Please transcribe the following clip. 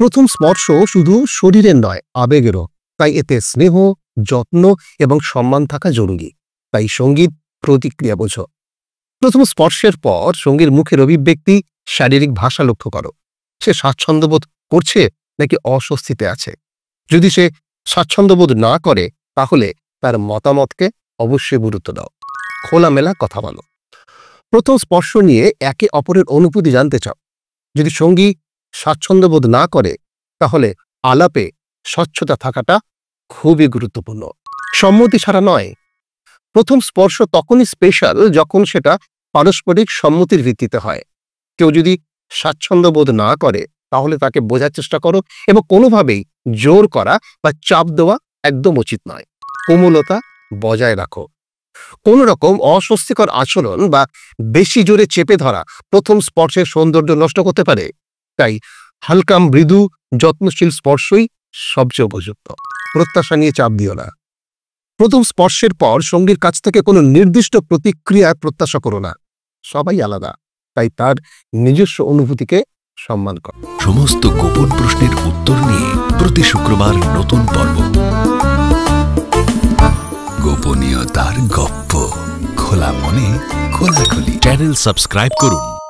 প্রথম স্পর্শ শুধু শরীরের নয়, আবেগেরও। তাই এতে স্নেহ, যত্ন এবং সম্মান থাকা জরুরি। তাই সঙ্গীর প্রতিক্রিয়া বোঝো। প্রথম স্পর্শের পর সঙ্গীর মুখের অভিব্যক্তি, শারীরিক ভাষা লক্ষ্য করো। সে স্বাচ্ছন্দ্যবোধ করছে নাকি অস্বস্তিতে আছে। যদি সে স্বাচ্ছন্দ্যবোধ না করে, তাহলে তার মতামতকে অবশ্যই গুরুত্ব দাও। খোলামেলা কথা বলো। প্রথম স্পর্শ নিয়ে একে অপরের অনুভূতি জানতে চাও। যদি সঙ্গী স্বাচ্ছন্দ্যবোধ না করে, তাহলে আলাপে স্বচ্ছতা থাকাটা খুবই গুরুত্বপূর্ণ। সম্মতি ছাড়া নয়। প্রথম স্পর্শ তখনই স্পেশাল যখন সেটা পারস্পরিক সম্মতির ভিত্তিতে হয়। কেউ যদি স্বাচ্ছন্দ্যবোধ না করে, তাহলে তাকে বোঝার চেষ্টা করো এবং কোনোভাবেই জোর করা বা চাপ দেওয়া একদম উচিত নয়। কোমলতা বজায় রাখো। কোন রকম অস্বস্তিকর আচরণ বা বেশি জোরে চেপে ধরা প্রথম স্পর্শের সৌন্দর্য নষ্ট করতে পারে। তাই হালকা, মৃদু, যত্নশীল স্পর্শই সবচেয়ে উপযুক্ত। প্রত্যাশা নিয়ে চাপ দিও না। প্রথম স্পর্শের পর সঙ্গীর কাছ থেকে কোনো নির্দিষ্ট প্রতিক্রিয়ার প্রত্যাশা করো না। সবাই আলাদা, তাই তার নিজস্ব অনুভূতিকে সম্মান করো। সমস্ত গোপন প্রশ্নের উত্তর নিয়ে প্রতি শুক্রবার নতুন পর্ব। গোপনীয়তার গপ্প, খোলা মনে খোলাখুলি। চ্যানেল সাবস্ক্রাইব করুন।